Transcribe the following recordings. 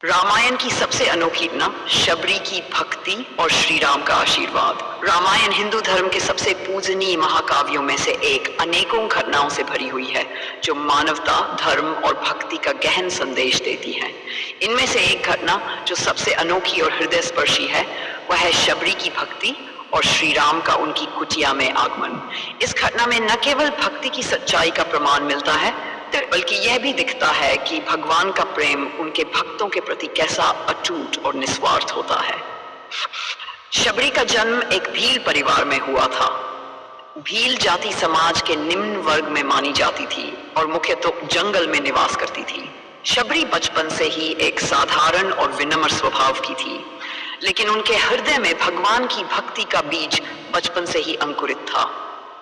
रामायण की सबसे अनोखी घटना शबरी की भक्ति और श्री राम का आशीर्वाद। रामायण हिंदू धर्म के सबसे पूजनीय महाकाव्यों में से एक अनेकों घटनाओं से भरी हुई है जो मानवता, धर्म और भक्ति का गहन संदेश देती है। इनमें से एक घटना जो सबसे अनोखी और हृदय स्पर्शी है वह है शबरी की भक्ति और श्री राम का उनकी कुटिया में आगमन। इस घटना में न केवल भक्ति की सच्चाई का प्रमाण मिलता है बल्कि यह भी दिखता है कि भगवान का प्रेम उनके भक्तों के प्रति कैसा अटूट और निस्वार्थ होता है। शबरी का जन्म एक भील परिवार में हुआ था। भील जाति समाज के निम्न वर्ग में मानी जाती थी और मुख्यतः जंगल में निवास करती थी। शबरी बचपन से ही एक साधारण और विनम्र स्वभाव की थी, लेकिन उनके हृदय में भगवान की भक्ति का बीज बचपन से ही अंकुरित था।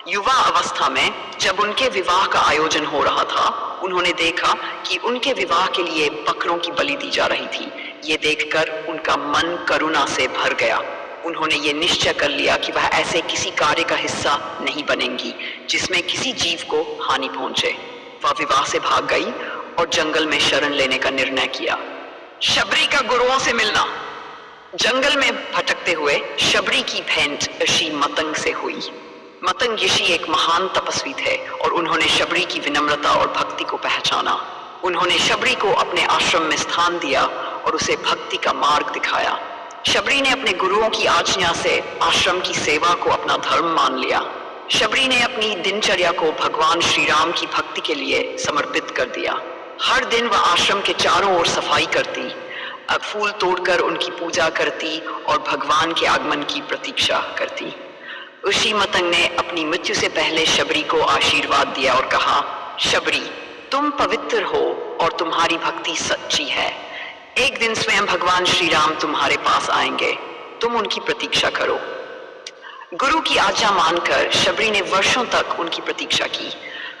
युवा अवस्था में जब उनके विवाह का आयोजन हो रहा था, उन्होंने देखा कि उनके विवाह के लिए बकरों की बलि दी जा रही थी। ये देखकर उनका मन करुणा से भर गया। उन्होंने ये निश्चय कर लिया कि वह ऐसे किसी कार्य का हिस्सा नहीं बनेंगी जिसमें किसी जीव को हानि पहुंचे। वह विवाह से भाग गई और जंगल में शरण लेने का निर्णय किया। शबरी का गुरुओं से मिलना। जंगल में भटकते हुए शबरी की भेंट ऋषि मतंग से हुई। मतंग ऋषि एक महान तपस्वी थे और उन्होंने शबरी की विनम्रता और भक्ति को पहचाना। उन्होंने शबरी को अपने आश्रम में स्थान दिया और उसे भक्ति का मार्ग दिखाया। शबरी ने अपने गुरुओं की आज्ञा से आश्रम की सेवा को अपना धर्म मान लिया। शबरी ने अपनी दिनचर्या को भगवान श्री राम की भक्ति के लिए समर्पित कर दिया। हर दिन वह आश्रम के चारों ओर सफाई करती, फूल तोड़कर उनकी पूजा करती और भगवान के आगमन की प्रतीक्षा करती। ऋषि मतंग ने अपनी मृत्यु से पहले शबरी को आशीर्वाद दिया और कहा, शबरी, तुम पवित्र हो और तुम्हारी भक्ति सच्ची है। एक दिन स्वयं भगवान श्री राम तुम्हारे पास आएंगे, तुम उनकी प्रतीक्षा करो। गुरु की आज्ञा मानकर शबरी ने वर्षों तक उनकी प्रतीक्षा की।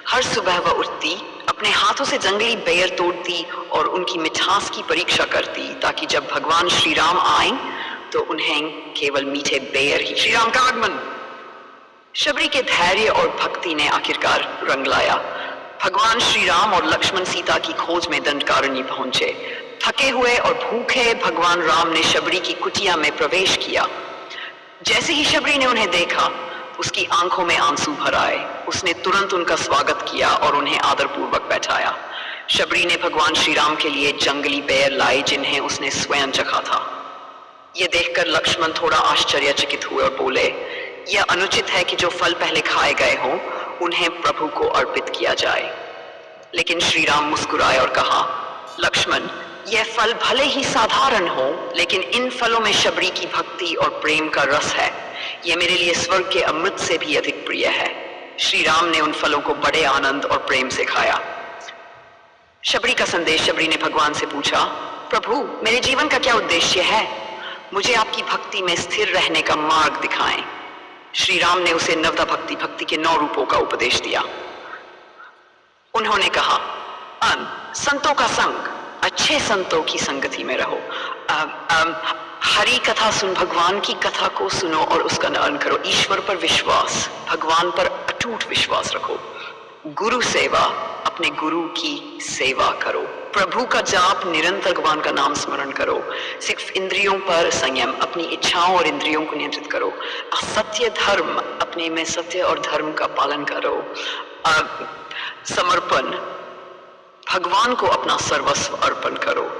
हर सुबह वह उठती, अपने हाथों से जंगली बेर तोड़ती और उनकी मिठास की परीक्षा करती, ताकि जब भगवान श्री राम आए तो उन्हें केवल मीठे बेर ही। श्री राम का आगमन। शबरी के धैर्य और भक्ति ने आखिरकार रंग लाया। भगवान श्री राम और लक्ष्मण सीता की खोज में दंडकारण्य पहुंचे। थके हुए और भूखे भगवान राम ने शबरी की कुटिया में प्रवेश किया। जैसे ही शबरी ने उन्हें देखा, उसकी आंखों में आंसू भर आए। उसने तुरंत उनका स्वागत किया और उन्हें आदरपूर्वक बैठाया। शबरी ने भगवान श्री राम के लिए जंगली बेर लाए जिन्हें उसने स्वयं चखा था। यह देखकर लक्ष्मण थोड़ा आश्चर्यचकित हुए और बोले, यह अनुचित है कि जो फल पहले खाए गए हों उन्हें प्रभु को अर्पित किया जाए। लेकिन श्री राम मुस्कुराए और कहा, लक्ष्मण, यह फल भले ही साधारण हो, लेकिन इन फलों में शबरी की भक्ति और प्रेम का रस है। यह मेरे लिए स्वर्ग के अमृत से भी अधिक प्रिय है। श्री राम ने उन फलों को बड़े आनंद और प्रेम से खाया। शबरी का संदेश। शबरी ने भगवान से पूछा, प्रभु, मेरे जीवन का क्या उद्देश्य है? मुझे आपकी भक्ति में स्थिर रहने का मार्ग दिखाएं। श्री राम ने उसे नवदा भक्ति के 9 रूपों का उपदेश दिया। उन्होंने कहा, संतों का संग, अच्छे संतों की संगति में रहो। हरि कथा सुन, भगवान की कथा को सुनो और उसका नमन करो। ईश्वर पर विश्वास, भगवान पर अटूट विश्वास रखो। गुरु सेवा, अपने गुरु की सेवा करो। प्रभु का जाप, निरंतर भगवान का नाम स्मरण करो। सिर्फ इंद्रियों पर संयम, अपनी इच्छाओं और इंद्रियों को नियंत्रित करो। असत्य धर्म, अपने में सत्य और धर्म का पालन करो। समर्पण, भगवान को अपना सर्वस्व अर्पण करो।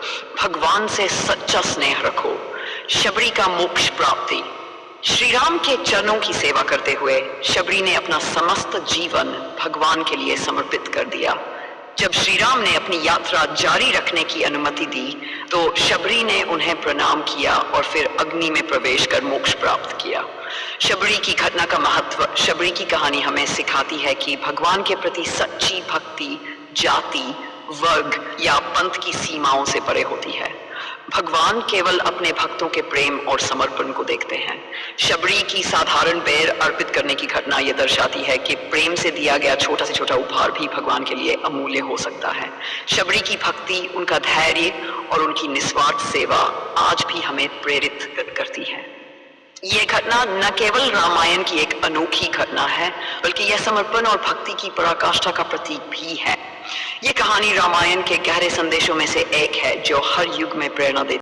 भगवान से सच्चा स्नेह रखो। शबरी का मोक्ष प्राप्ति। श्री राम के चरणों की सेवा करते हुए शबरी ने अपना समस्त जीवन भगवान के लिए समर्पित कर दिया। जब श्री राम ने अपनी यात्रा जारी रखने की अनुमति दी तो शबरी ने उन्हें प्रणाम किया और फिर अग्नि में प्रवेश कर मोक्ष प्राप्त किया। शबरी की घटना का महत्व। शबरी की कहानी हमें सिखाती है कि भगवान के प्रति सच्ची भक्ति जाति, वर्ग या पंथ की सीमाओं से परे होती है। भगवान केवल अपने भक्तों के प्रेम और समर्पण को देखते हैं। शबरी की साधारण बेर अर्पित करने की घटना यह दर्शाती है कि प्रेम से दिया गया छोटा से छोटा उपहार भी भगवान के लिए अमूल्य हो सकता है। शबरी की भक्ति, उनका धैर्य और उनकी निस्वार्थ सेवा आज भी हमें प्रेरित करती है। ये घटना न केवल रामायण की एक अनोखी घटना है, बल्कि यह समर्पण और भक्ति की पराकाष्ठा का प्रतीक भी है। ये कहानी रामायण के गहरे संदेशों में से एक है जो हर युग में प्रेरणा देती है।